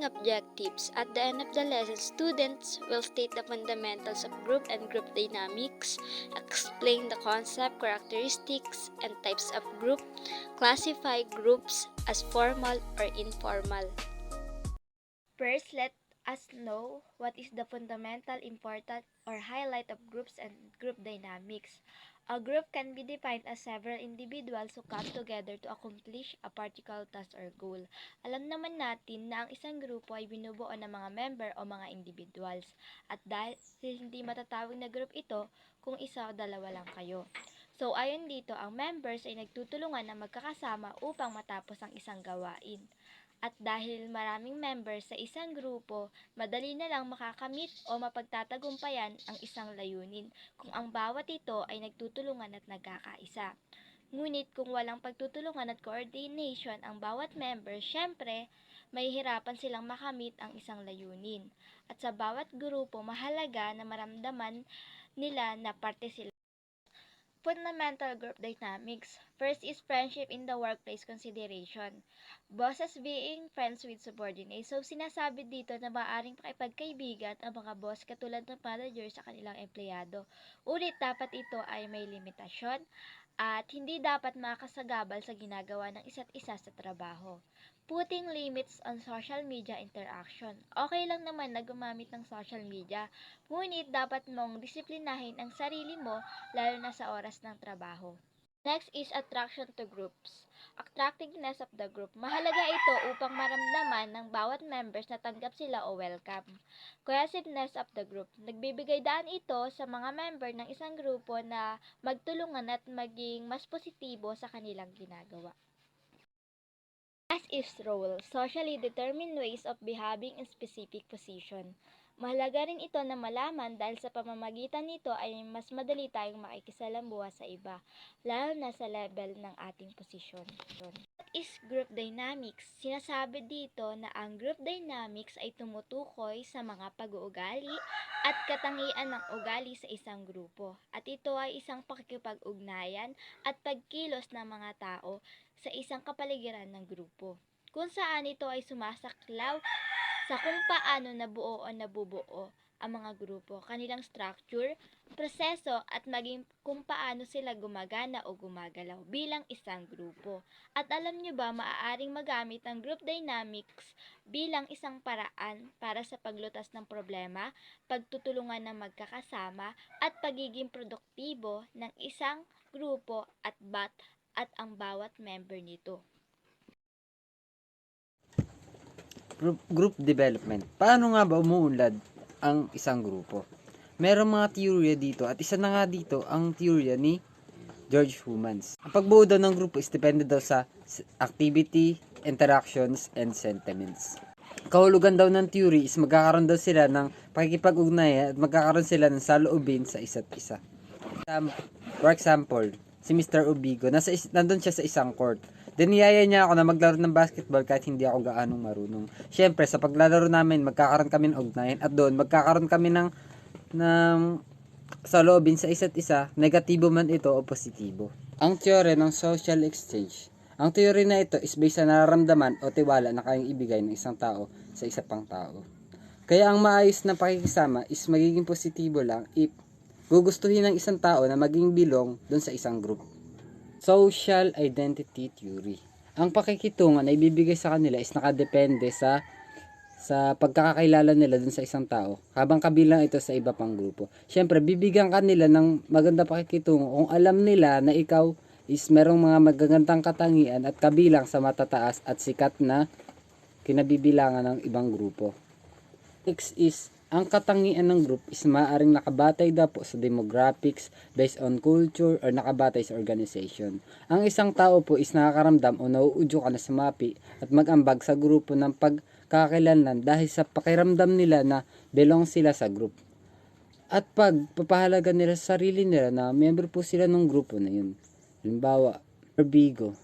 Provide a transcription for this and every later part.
objectives. At the end of the lesson, students will state the fundamentals of group and group dynamics, explain the concept, characteristics, and types of group, classify groups as formal or informal. First, let us know what is the fundamental, important, or highlight of groups and group dynamics. A group can be defined as several individuals who come together to accomplish a particular task or goal. Alam naman natin na ang isang grupo ay binubuo ng mga member o mga individuals. At dahil hindi matatawag na group ito kung isa o dalawa lang kayo. So ayon dito, ang members ay nagtutulungan na magkakasama upang matapos ang isang gawain. At dahil maraming members sa isang grupo, madali na lang makakamit o mapagtatagumpayan ang isang layunin kung ang bawat ito ay nagtutulungan at nagkakaisa. Ngunit kung walang pagtutulungan at coordination ang bawat member, syempre, mahihirapan silang makamit ang isang layunin. At sa bawat grupo, mahalaga na maramdaman nila na parte sila. Fundamental group dynamics. First is friendship in the workplace consideration. Bosses being friends with subordinates. So, sinasabi dito na maaaring pakipagkaibigan ang mga boss katulad ng manager sa kanilang empleyado. Ulit, dapat ito ay may limitasyon at hindi dapat makasagabal sa ginagawa ng isa't isa sa trabaho. Putting limits on social media interaction. Okay lang naman na gumamit ng social media, ngunit dapat mong disiplinahin ang sarili mo lalo na sa oras ng trabaho. Next is attraction to groups. Attractiveness of the group. Mahalaga ito upang maramdaman ng bawat members na tanggap sila o welcome. Cohesiveness of the group. Nagbibigay daan ito sa mga member ng isang grupo na magtulungan at maging mas positibo sa kanilang ginagawa. As is role, socially determined ways of behaving in specific position. Mahalaga rin ito na malaman dahil sa pamamagitan nito ay mas madali tayong makikisalamuha sa iba, lalo na sa level ng ating posisyon. What is group dynamics? Sinasabi dito na ang group dynamics ay tumutukoy sa mga pag-uugali at katangian ng ugali sa isang grupo. At ito ay isang pakikipag-ugnayan at pagkilos ng mga tao sa isang kapaligiran ng grupo, kung saan ito ay sumasaklaw sa kung paano nabuo o nabubuo ang mga grupo, kanilang structure, proseso at maging kung paano sila gumagana o gumagalaw bilang isang grupo. At alam nyo ba, maaaring magamit ang group dynamics bilang isang paraan para sa paglutas ng problema, pagtutulungan ng magkakasama at pagiging produktibo ng isang grupo at ang bawat member nito. Group development. Paano nga ba umuunlad ang isang grupo? Merong mga teorya dito at isa na nga dito ang teorya ni George Humans. Ang pagbuo daw ng grupo is depende daw sa activity, interactions, and sentiments. Kahulugan daw ng theory is magkakaroon daw sila ng pakikipag-ugnayan at magkakaroon sila ng saloobin sa isa't isa. For example, si Mr. Ubigo, nandun siya sa isang court. Then, niyaya niya ako na maglaro ng basketball kahit hindi ako gaanong marunong. Siyempre, sa paglalaro namin, magkakaroon kami ng ugnayan at doon, magkakaroon kami ng saloobin sa isa't isa, negatibo man ito o positibo. Ang teorya ng social exchange. Ang teorya na ito is based sa nararamdaman o tiwala na kayang ibigay ng isang tao sa isa pang tao. Kaya ang maayos na pakikisama is magiging positibo lang if gugustuhin ng isang tao na maging bilong doon sa isang group. Social identity theory. Ang pakikitungan na ibibigay sa kanila is nakadepende sa pagkakakilala nila dun sa isang tao habang kabilang ito sa iba pang grupo. Siyempre, bibigyan kanila ng maganda pakikitungo kung alam nila na ikaw is merong mga magagandang katangian at kabilang sa matataas at sikat na kinabibilangan ng ibang grupo. Next is, ang katangian ng group is maaaring nakabatay daw po sa demographics based on culture or nakabatay sa organization. Ang isang tao po is nakakaramdam o nauudyo ka na sumapi at mag-ambag sa grupo ng pagkakakilanlan dahil sa pakiramdam nila na belong sila sa group. At pagpapahalaga nila sa sarili nila na member po sila ng grupo na yun. Halimbawa, Bigo.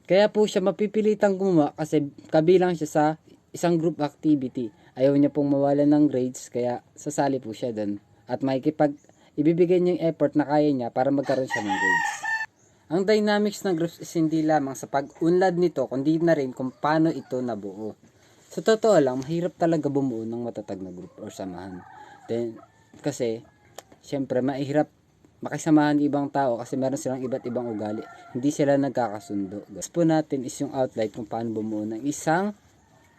Kaya po siya mapipilitang gumawa kasi kabilang siya sa isang group activity. Ayaw niya pong mawala ng grades kaya sasali po siya doon. At ibibigay niya yung effort na kaya niya para magkaroon siya ng grades. Ang dynamics ng groups is hindi lamang sa pag-unlad nito kundi na rin kung paano ito nabuo. Sa totoo lang, mahirap talaga bumuo ng matatag na group or samahan. Then, kasi, syempre, mahirap makisamahan ibang tao kasi meron silang iba't ibang ugali. Hindi sila nagkakasundo. Gusto po natin is yung outline kung paano bumuo ng isang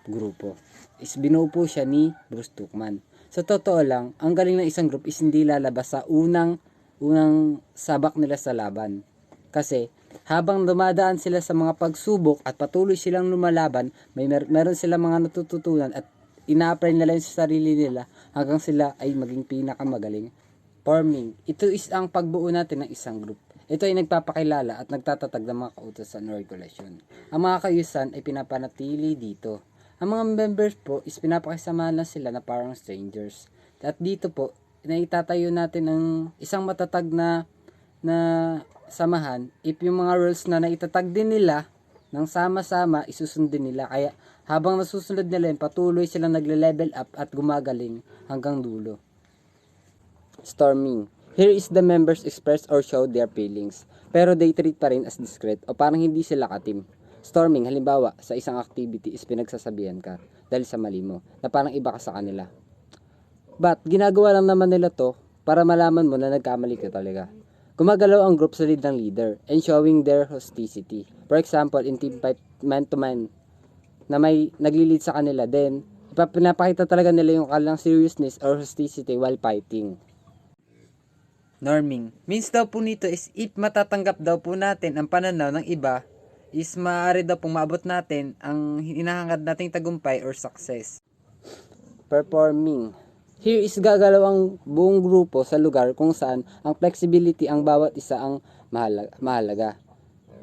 grupo. Is binuo po siya ni Bruce Tuckman. Sa totoo lang, ang galing ng isang group is hindi lalabas sa unang sabak nila sa laban. Kasi, habang dumadaan sila sa mga pagsubok at patuloy silang lumalaban, meron silang mga natututunan at ina-apply nila yun sa sarili nila hanggang sila ay maging pinakamagaling. Forming. Ito is ang pagbuo natin ng isang group. Ito ay nagpapakilala at nagtatatag ng mga kautusan o regulasyon. Ang mga kaayusan ay pinapanatili dito. Ang mga members po is pinapakisamahan lang sila na parang strangers. At dito po, naitatayo natin ng isang matatag na samahan if yung mga rules na naitatag din nila ng sama-sama isusundin nila. Kaya habang nasusunod nila yun, patuloy silang nagle-level up at gumagaling hanggang dulo. Storming. Here is the members express or show their feelings, pero they treat pa rin as discreet o parang hindi sila ka-team. Storming, halimbawa, sa isang activity is pinagsasabihan ka dahil sa mali mo, na parang iba ka sa kanila. But, ginagawa lang naman nila to para malaman mo na nagkamali ka talaga. Gumagalaw ang group sa lead ng leader and showing their hostility. For example, in team fight, man-to-man, na may nagli-lead sa kanila, then, pinapakita talaga nila yung kanilang seriousness or hostility while fighting. Norming. Means daw po nito is if matatanggap daw po natin ang pananaw ng iba, is maaari daw pong maabot natin ang hinahangad nating tagumpay or success. Performing. Here is gagalaw ang buong grupo sa lugar kung saan ang flexibility ang bawat isa ang mahalaga.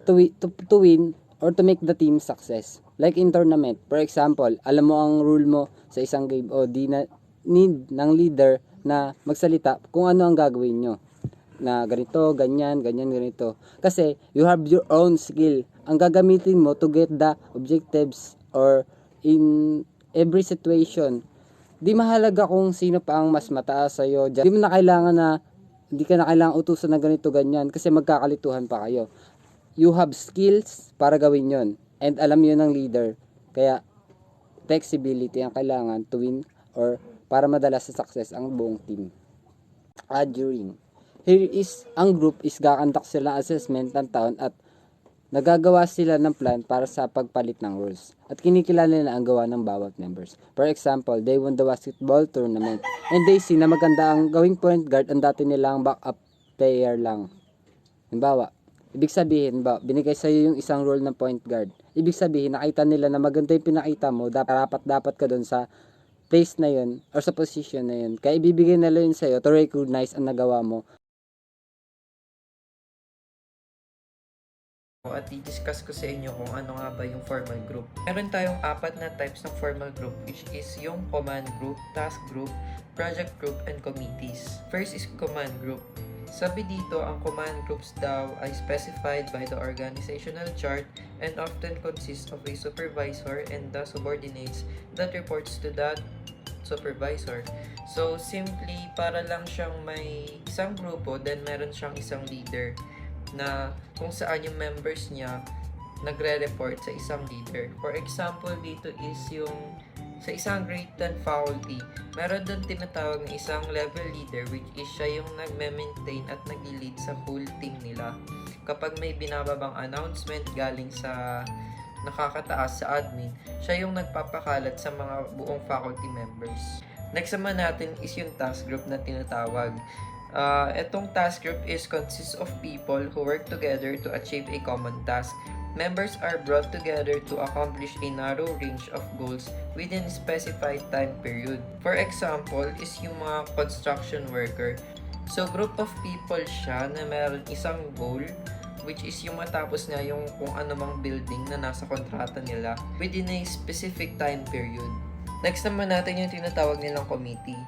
To win or to make the team success. Like in tournament, for example, alam mo ang rule mo sa isang game o di na need ng leader na magsalita kung ano ang gagawin nyo. Na ganito, ganyan, ganito. Kasi you have your own skill. Ang gagamitin mo to get the objectives or in every situation. Di mahalaga kung sino pa ang mas mataas sa'yo. Hindi ka na kailangan utusan na ganito, ganyan kasi magkakalituhan pa kayo. You have skills para gawin yon and alam yun ng leader. Kaya flexibility ang kailangan to win or para madala sa success ang buong team. Adjuring. Here is, ang group is gakandak sila assessment ng taon at nagagawa sila ng plan para sa pagpalit ng rules. At kinikilala nila ang gawa ng bawat members. For example, they won the basketball tournament and they see na maganda ang gawing point guard ang dati nilang backup player lang. Halimbawa, ibig sabihin, binigay sa'yo yung isang role ng point guard. Ibig sabihin, nakita nila na maganda yung pinakita mo, dapat ka doon sa place na yun or sa position na yun. Kaya ibibigay nila yun sa'yo to recognize ang nagawa mo. At i-discuss ko sa inyo kung ano nga ba yung formal group. Meron tayong 4 na types ng formal group, which is yung command group, task group, project group, and committees. First is command group. Sabi dito, ang command groups daw ay specified by the organizational chart and often consists of a supervisor and the subordinates that reports to that supervisor. So, simply, para lang siyang may isang grupo, then meron siyang isang leader na kung saan yung members niya nagre-report sa isang leader. For example, dito is yung sa isang grade 10 faculty, meron doon tinatawag na isang level leader which is siya yung nagme-maintain at nag-lead sa whole team nila. Kapag may binababang announcement galing sa nakakataas sa admin, siya yung nagpapakalat sa mga buong faculty members. Next naman natin is yung task group na tinatawag. Itong task group consists of people who work together to achieve a common task. Members are brought together to accomplish a narrow range of goals within a specified time period. For example, is yung mga construction worker. So, group of people siya na meron isang goal, which is yung matapos nga yung kung ano mang building na nasa kontrata nila within a specific time period. Next naman natin yung tinatawag nilang committee.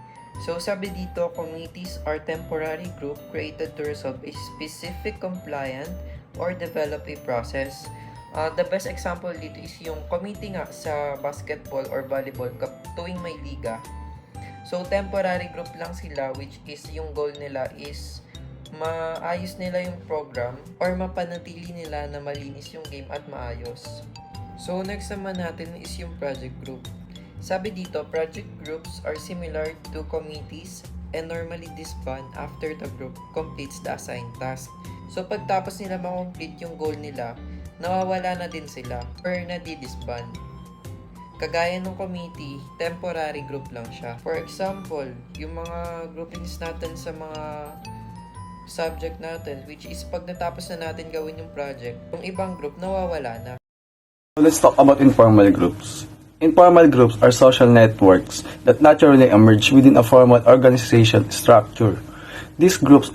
So, sabi dito, committees are temporary group created to resolve a specific compliant or develop a process. The best example dito is yung committee nga sa basketball or volleyball tuwing may liga. So, temporary group lang sila which is yung goal nila is maayos nila yung program or mapanatili nila na malinis yung game at maayos. So, next naman natin is yung project group. Sabi dito, project groups are similar to committees and normally disband after the group completes the assigned task. So pagtapos nila makomplete yung goal nila, nawawala na din sila or nadidisband. Kagaya ng committee, temporary group lang siya. For example, yung mga groupings natin sa mga subject natin, which is pag natapos na natin gawin yung project, yung ibang group nawawala na. So let's talk about informal groups. Informal groups are social networks that naturally emerge within a formal organization structure. These groups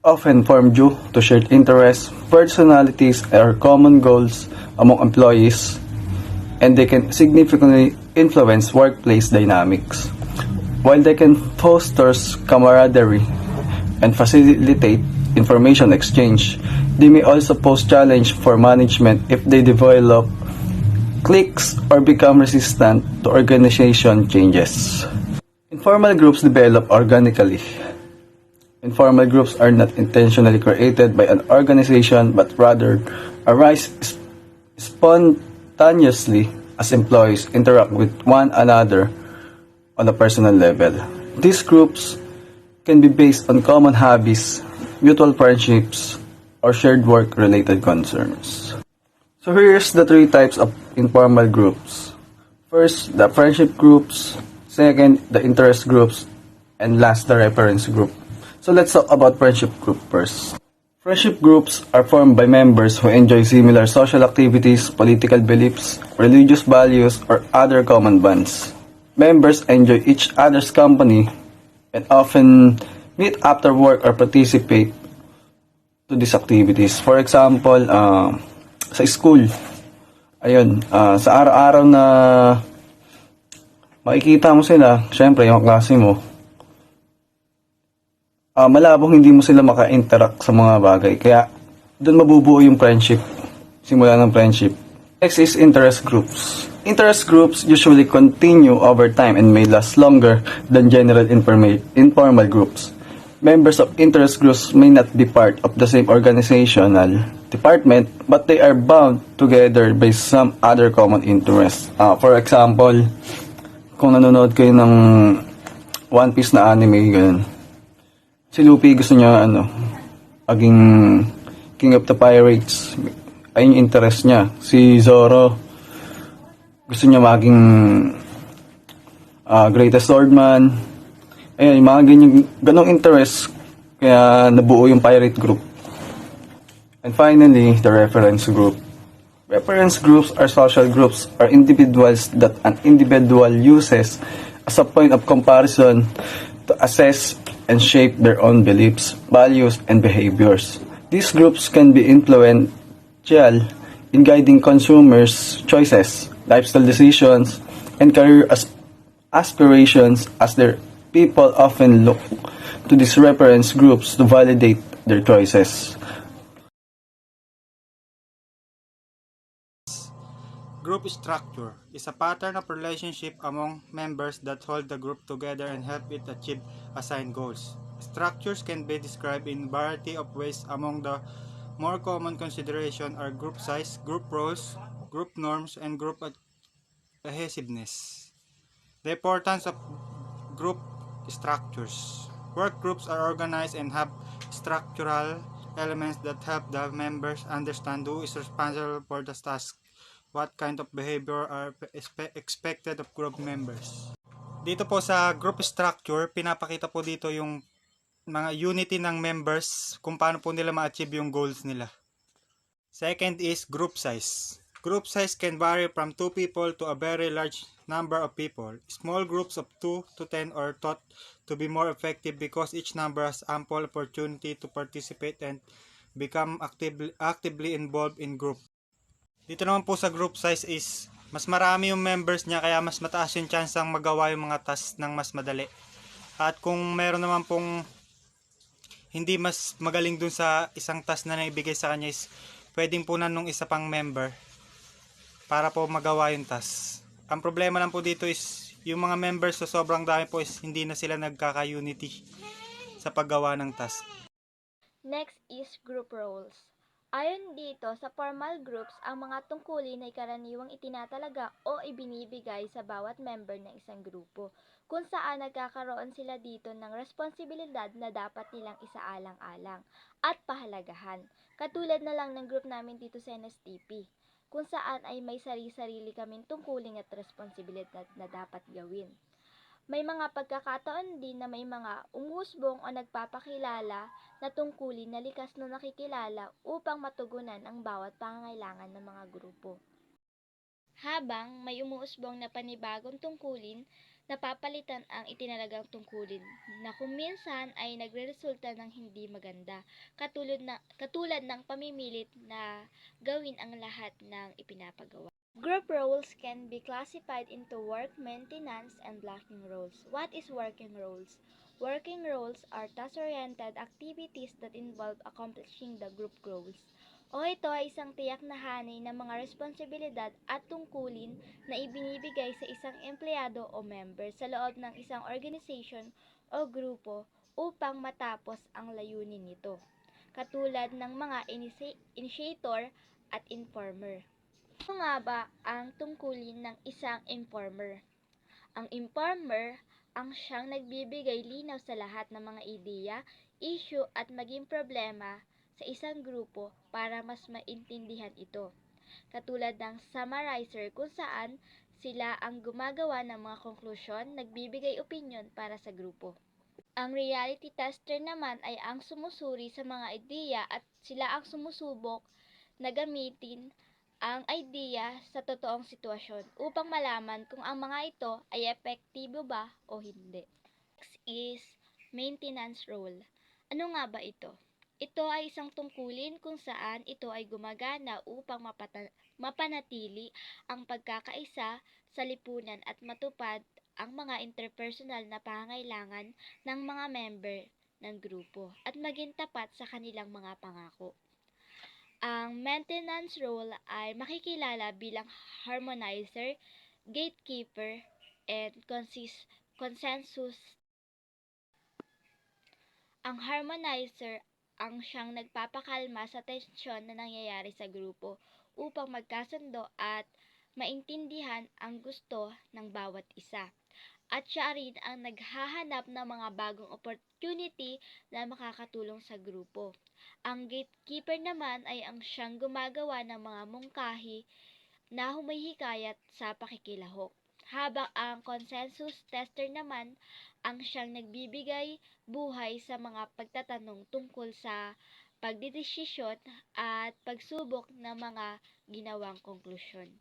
often form due to shared interests, personalities, or common goals among employees, and they can significantly influence workplace dynamics. While they can foster camaraderie and facilitate information exchange, they may also pose challenge for management if they develop cliques or become resistant to organization changes. Informal groups develop organically. Informal groups are not intentionally created by an organization but rather arise spontaneously as employees interact with one another on a personal level. These groups can be based on common hobbies, mutual friendships, or shared work-related concerns. So here's the three types of informal groups. First, the friendship groups. Second, the interest groups. And last, the reference group. So let's talk about friendship group first. Friendship groups are formed by members who enjoy similar social activities, political beliefs, religious values, or other common bonds. Members enjoy each other's company and often meet after work or participate to these activities. For example, sa school, ayun, sa araw-araw na makikita mo sila, syempre yung klase mo, malabong hindi mo sila maka-interact sa mga bagay. Kaya, doon mabubuo yung friendship. Simula ng friendship. Next is interest groups. Interest groups usually continue over time and may last longer than general informal groups. Members of interest groups may not be part of the same organizational department, but they are bound together by some other common interests. For example, kung nanonood kayo ng One Piece na anime, ganun. Si Luffy gusto niya, maging King of the Pirates. Ayun yung interest niya. Si Zoro, gusto niya maging Greatest Swordman. Ayun, yung mga ganong interest, kaya nabuo yung pirate group. And finally, the reference group. Reference groups are social groups or individuals that an individual uses as a point of comparison to assess and shape their own beliefs, values, and behaviors. These groups can be influential in guiding consumers' choices, lifestyle decisions, and career aspirations as their people often look to these reference groups to validate their choices. Group structure is a pattern of relationship among members that hold the group together and help it achieve assigned goals. Structures can be described in a variety of ways. Among the more common consideration are group size, group roles, group norms, and group cohesiveness. The importance of group structures. Work groups are organized and have structural elements that help the members understand who is responsible for the task, what kind of behavior are expected of group members. Dito po sa group structure, pinapakita po dito yung mga unity ng members, kung paano po nila ma-achieve yung goals nila. Second is group size. Group size can vary from 2 people to a very large number of people. Small groups of 2 to 10 are thought to be more effective because each number has ample opportunity to participate and become actively involved in group. Dito naman po sa group size is mas marami yung members niya, kaya mas mataas yung chance ang magawa yung mga tasks ng mas madali. At kung meron naman pong hindi mas magaling dun sa isang task na naibigay sa kanya, is pwedeng punan nung isa pang member para po magawa yung task. Ang problema lang po dito is yung mga members sa sobrang dami po is hindi na sila nagkaka-unity sa paggawa ng task. Next is group roles. Ayon dito, sa formal groups, ang mga tungkulin ay karaniwang itinatalaga o ibinibigay sa bawat member ng isang grupo, kung saan nagkakaroon sila dito ng responsibilidad na dapat nilang isaalang-alang at pahalagahan. Katulad na lang ng group namin dito sa NSTP, kung saan ay may sarili-sarili kaming tungkulin at responsibilidad na dapat gawin. May mga pagkakataon din na may mga umuusbong o nagpapakilala na tungkulin na likas na nakikilala upang matugunan ang bawat pangangailangan ng mga grupo. Habang may umuusbong na panibagong tungkulin, napapalitan ang itinalagang tungkulin na kung minsan ay nagreresulta ng hindi maganda, katulad ng pamimilit na gawin ang lahat ng ipinapagawa. Group roles can be classified into work, maintenance, and blocking roles. What is working roles? Working roles are task-oriented activities that involve accomplishing the group goals. O ito ay isang tiyak na hanay ng mga responsibilidad at tungkulin na ibinibigay sa isang empleyado o member sa loob ng isang organization o grupo upang matapos ang layunin nito, katulad ng mga initiator at informer. Ano nga ba ang tungkulin ng isang informer? Ang informer ang siyang nagbibigay linaw sa lahat ng mga ideya, issue at maging problema sa isang grupo para mas maintindihan ito. Katulad ng summarizer kung saan sila ang gumagawa ng mga konklusyon, nagbibigay opinion para sa grupo. Ang reality tester naman ay ang sumusuri sa mga ideya at sila ang sumusubok na gamitin ang idea sa totoong sitwasyon upang malaman kung ang mga ito ay epektibo ba o hindi. Next is maintenance role. Ano nga ba ito? Ito ay isang tungkulin kung saan ito ay gumagana upang mapanatili ang pagkakaisa sa lipunan at matupad ang mga interpersonal na pangangailangan ng mga member ng grupo at maging tapat sa kanilang mga pangako. Ang maintenance role ay makikilala bilang harmonizer, gatekeeper, and consensus. Ang harmonizer ang siyang nagpapakalma sa tensyon na nangyayari sa grupo upang magkasundo at maintindihan ang gusto ng bawat isa. At siya rin ang naghahanap ng mga bagong opportunity na makakatulong sa grupo. Ang gatekeeper naman ay ang siyang gumagawa ng mga mungkahi na humihikayat sa pakikilahok. Habang ang consensus tester naman ang siyang nagbibigay buhay sa mga pagtatanong tungkol sa pagdidesisyon at pagsubok ng mga ginawang konklusyon.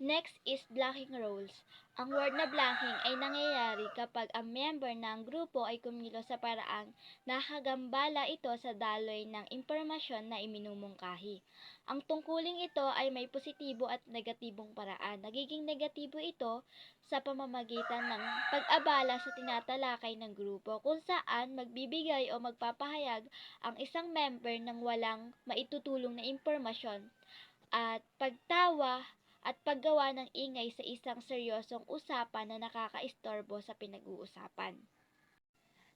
Next is blocking roles. Ang word na blocking ay nangyayari kapag ang member ng grupo ay kumilos sa paraang nakagambala ito sa daloy ng impormasyon na iminumungkahi. Ang tungkuling ito ay may positibo at negatibong paraan. Nagiging negatibo ito sa pamamagitan ng pag-abala sa tinatalakay ng grupo kung saan magbibigay o magpapahayag ang isang member ng walang maitutulong na impormasyon at pagtawa at paggawa ng ingay sa isang seryosong usapan na nakakaistorbo sa pinag-uusapan.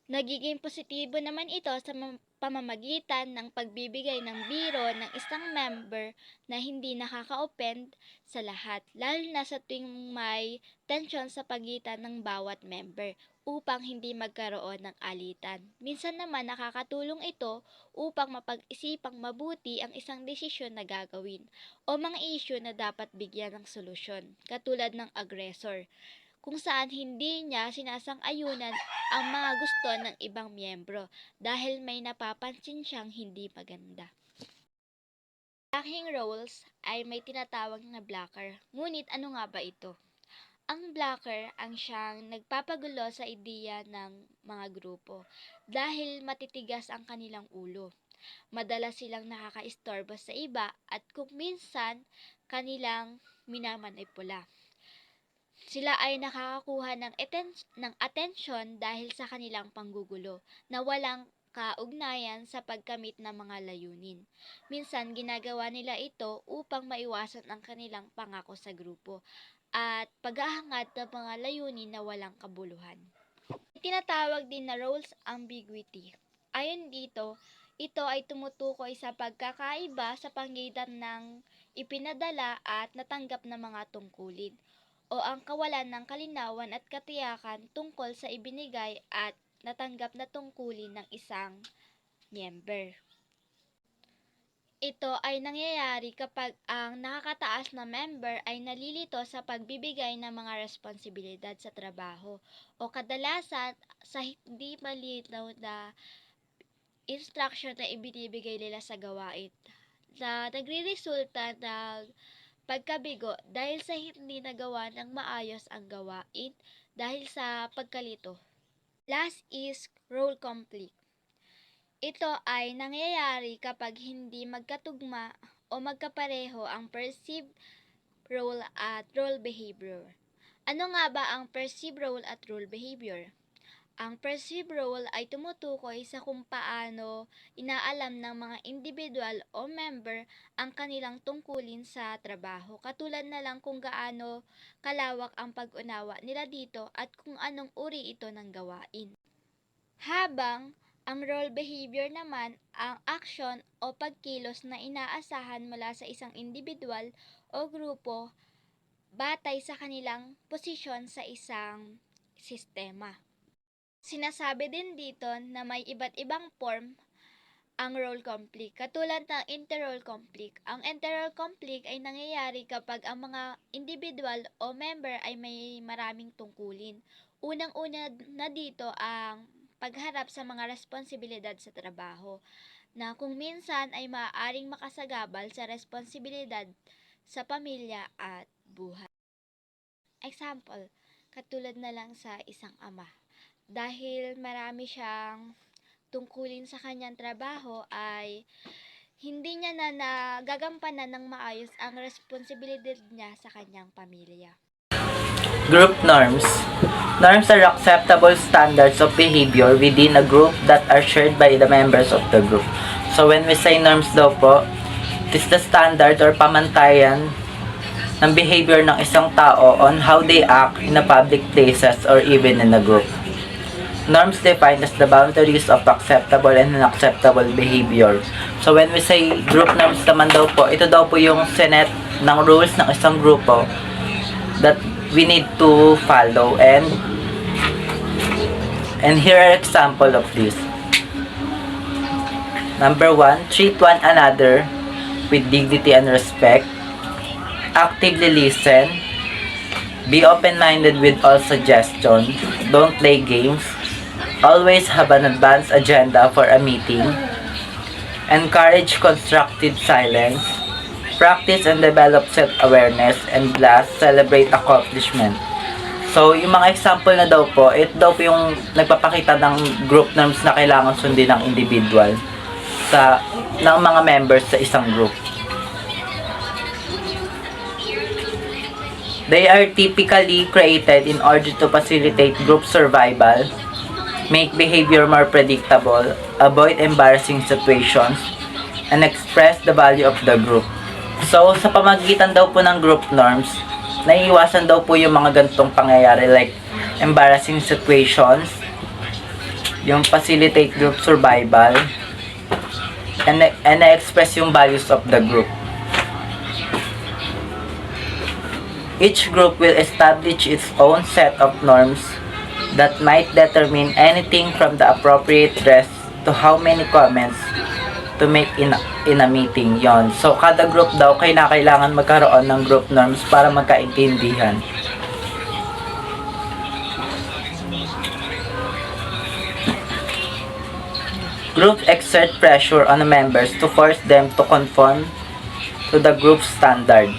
Nagiging positibo naman ito sa pamamagitan ng pagbibigay ng biro ng isang member na hindi nakaka-offend sa lahat, lalo na sa tuwing may tensyon sa pagitan ng bawat member upang hindi magkaroon ng alitan. Minsan naman nakakatulong ito upang mapag-isipang mabuti ang isang desisyon na gagawin o mga issue na dapat bigyan ng solusyon, katulad ng aggressor, kung saan hindi niya sinasang-ayunan ang mga gusto ng ibang miyembro dahil may napapansin siyang hindi maganda. Blocking roles ay may tinatawag na blocker. Ngunit ano nga ba ito? Ang blocker ang siyang nagpapagulo sa ideya ng mga grupo dahil matitigas ang kanilang ulo. Madalas silang nakakaistorbo sa iba at kung minsan kanilang minamanipula. Sila ay nakakakuha ng atensyon dahil sa kanilang panggugulo na walang kaugnayan sa pagkamit ng mga layunin. Minsan ginagawa nila ito upang maiwasan ang kanilang pangako sa grupo at paghahangad ng mga layunin na walang kabuluhan. Tinatawag din na roles ambiguity. Ayon dito, Ito ay tumutukoy sa pagkakaiba sa pagitan ng ipinadala at natanggap na mga tungkulin o ang kawalan ng kalinawan at katiyakan tungkol sa ibinigay at natanggap na tungkulin ng isang member. Ito ay nangyayari kapag ang nakakataas na member ay nalilito sa pagbibigay ng mga responsibilidad sa trabaho o kadalasan sa hindi malinaw na instruction na ibinibigay nila sa gawain na nagre-resulta ng pagkabigo dahil sa hindi nagawa ng maayos ang gawain dahil sa pagkalito. Last is role conflict. Ito ay nangyayari kapag hindi magkatugma o magkapareho ang perceived role at role behavior. Ano nga ba ang perceived role at role behavior? Ang perceived role ay tumutukoy sa kung paano inaalam ng mga individual o member ang kanilang tungkulin sa trabaho, katulad na lang kung gaano kalawak ang pag-unawa nila dito at kung anong uri ito ng gawain. Habang ang role behavior naman ang aksyon o pagkilos na inaasahan mula sa isang individual o grupo batay sa kanilang posisyon sa isang sistema. Sinasabi din dito na may iba't ibang form ang role conflict, katulad ng inter-role conflict. Ang inter-role conflict ay nangyayari kapag ang mga individual o member ay may maraming tungkulin. Unang-una na dito ang pagharap sa mga responsibilidad sa trabaho, na kung minsan ay maaaring makasagabal sa responsibilidad sa pamilya at buhay. Example, katulad na lang sa isang ama. Dahil marami siyang tungkulin sa kanyang trabaho ay hindi niya na nagagampanan ng maayos ang responsibilidad niya sa kanyang pamilya. Group norms. Norms are acceptable standards of behavior within a group that are shared by the members of the group. So when we say norms daw po, it is the standard or pamantayan ng behavior ng isang tao on how they act in a public places or even in a group. Norms defined as the boundaries of acceptable and unacceptable behavior. So when we say group norms naman daw po, ito daw po yung sinet ng rules ng isang grupo that we need to follow, and here are example of this. Number 1, treat one another with dignity and respect. Actively listen. Be open-minded with all suggestions. Don't play games. Always have an advanced agenda for a meeting. Encourage constructive silence. Practice and develop self-awareness. And last, celebrate accomplishment. So, yung mga example na daw po, ito daw po yung nagpapakita ng group norms na kailangan sundin ng individual ng mga members sa isang group. They are typically created in order to facilitate group survival, make behavior more predictable, avoid embarrassing situations, and express the value of the group. So, sa pamagitan daw po ng group norms, naiiwasan daw po yung mga ganitong pangyayari like embarrassing situations, yung facilitate group survival, and na-express yung values of the group. Each group will establish its own set of norms that might determine anything from the appropriate dress to how many comments to make in a meeting. Yon. So, kada group daw kailangan magkaroon ng group norms para magkaintindihan. Groups exert pressure on the members to force them to conform to the group standard.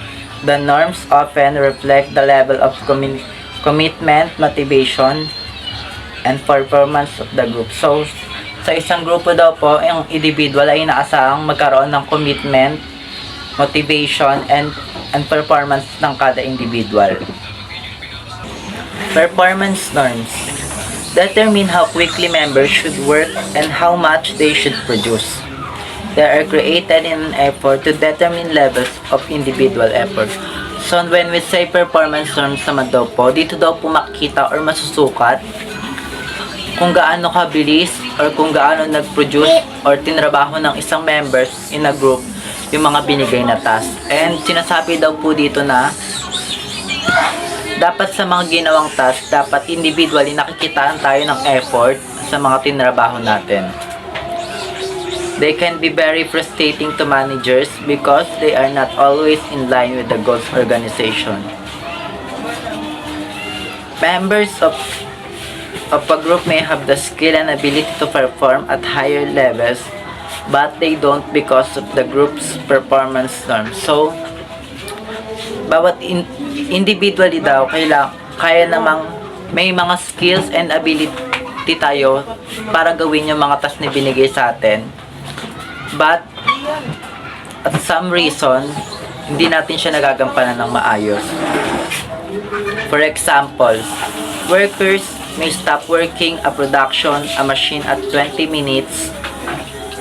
The norms often reflect the level of commitment, motivation, and performance of the group. So, sa isang grupo daw po, yung individual ay inaasahang magkaroon ng commitment, motivation, and performance ng kada individual. Performance norms determine how quickly members should work and how much they should produce. They are created in an effort to determine levels of individual effort. So, when we say performance norms naman daw po, dito daw po makikita or masusukat kung gaano kabilis or kung gaano nag-produce or tinrabaho ng isang members in a group yung mga binigay na task. And sinasabi daw po dito na dapat sa mga ginawang task, dapat individually nakikitaan tayo ng effort sa mga tinrabaho natin. They can be very frustrating to managers because they are not always in line with the goals organization. Members of a group may have the skill and ability to perform at higher levels, but they don't because of the group's performance norms. So, bawat individually daw, kaya namang may mga skills and ability tayo para gawin yung mga task na binigay sa atin. But, at some reason, hindi natin siya nagagampanan ng maayos. For example, workers may stop working a production, a machine at 20 minutes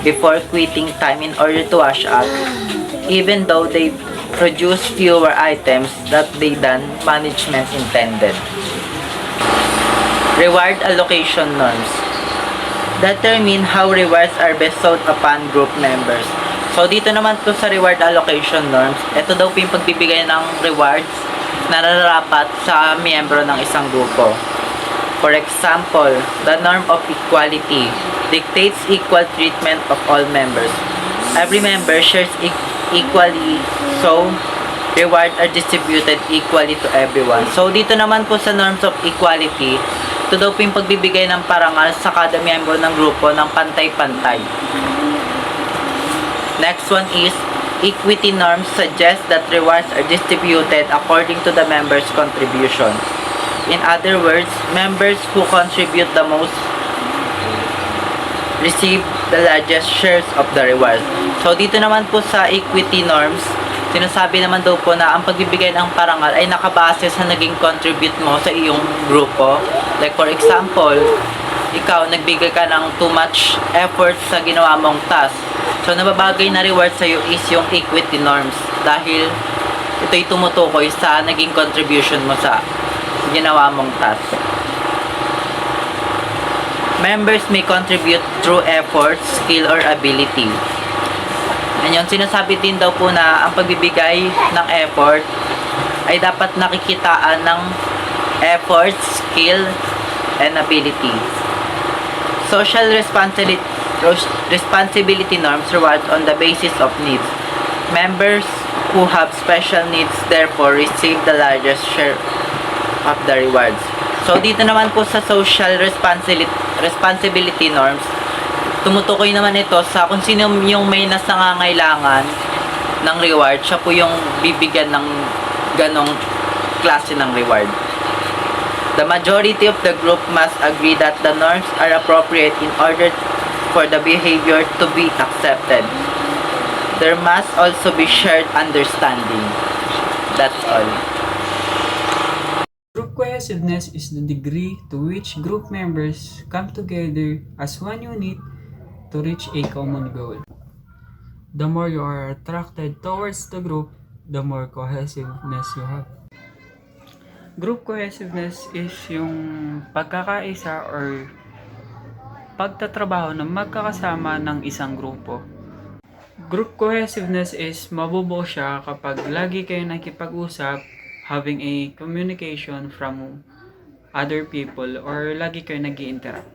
before quitting time in order to wash up, even though they produce fewer items that than management intended. Reward allocation norms determine how rewards are bestowed upon group members. So dito naman po sa reward allocation norms, ito daw po yung pagbibigay ng rewards na nararapat sa miyembro ng isang grupo. For example, the norm of equality dictates equal treatment of all members. Every member shares equally, so rewards are distributed equally to everyone. So dito naman po sa norms of equality, ito daw po yung pagbibigay ng parangal sa kada miyembro ng grupo ng pantay-pantay. Next one is, equity norms suggest that rewards are distributed according to the members' contribution. In other words, members who contribute the most receive the largest shares of the rewards. So dito naman po sa equity norms, sinasabi naman daw po na ang pagbibigay ng parangal ay nakabase sa naging contribute mo sa iyong grupo. Like for example, ikaw nagbigay ka ng too much effort sa ginawa mong task. So nababagay na reward sa iyo is yung equity norms dahil ito'y tumutukoy sa naging contribution mo sa ginawa mong task. Members may contribute through effort, skill, or ability. Ayun, sinasabi din daw po na ang pagbibigay ng effort ay dapat nakikitaan ng effort, skill, and ability. Social responsibility norms reward on the basis of needs. Members who have special needs therefore receive the largest share of the rewards. So dito naman po sa social responsibility norms, tumutukoy naman ito sa kung sino yung may nangangailangan ng reward, siya po yung bibigyan ng ganong klase ng reward. The majority of the group must agree that the norms are appropriate in order for the behavior to be accepted. There must also be shared understanding. That's all. Group cohesiveness is the degree to which group members come together as one unit to reach a common goal. The more you are attracted towards the group, the more cohesiveness you have. Group cohesiveness is yung pagkakaisa or pagtatrabaho ng magkakasama ng isang grupo. Group cohesiveness is mabubuo siya kapag lagi kayo nakipag-usap, having a communication from other people, or lagi kayo nag-i-interact.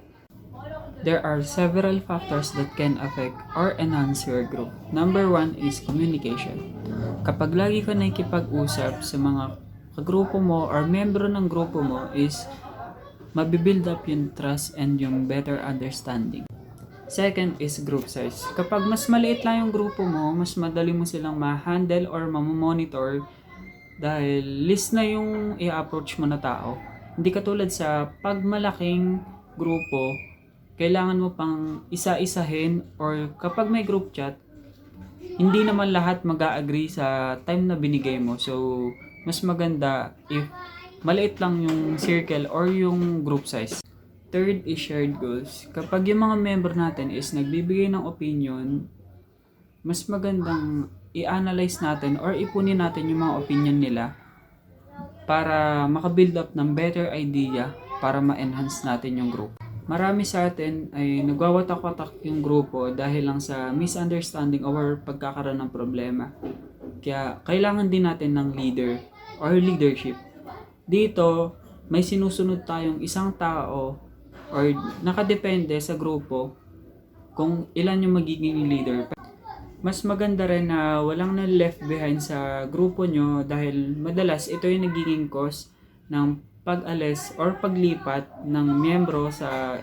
There are several factors that can affect or enhance your group. Number 1 is communication. Kapag lagi ka nakikipag-usap sa mga kagrupo mo or membro ng grupo mo, is mabibuild up yung trust and yung better understanding. Second is group size. Kapag mas maliit lang yung grupo mo, mas madali mo silang ma-handle or ma-monitor dahil list na yung i-approach mo na tao. Hindi katulad sa pagmalaking grupo, kailangan mo pang isa-isahin, or kapag may group chat, hindi naman lahat mag-a-agree sa time na binigay mo. So, mas maganda if maliit lang yung circle or yung group size. Third is shared goals. Kapag yung mga member natin is nagbibigay ng opinion, mas magandang i-analyze natin or ipunin natin yung mga opinion nila para makabuild up ng better idea para ma-enhance natin yung group. Marami sa atin ay nagwawatak-watak yung grupo dahil lang sa misunderstanding or pagkakaroon ng problema. Kaya kailangan din natin ng leader or leadership. Dito, may sinusunod tayong isang tao or nakadepende sa grupo kung ilan yung magiging leader. Mas maganda rin na walang na left behind sa grupo nyo dahil madalas ito yung nagiging cause ng pag-alis or paglipat ng miyembro sa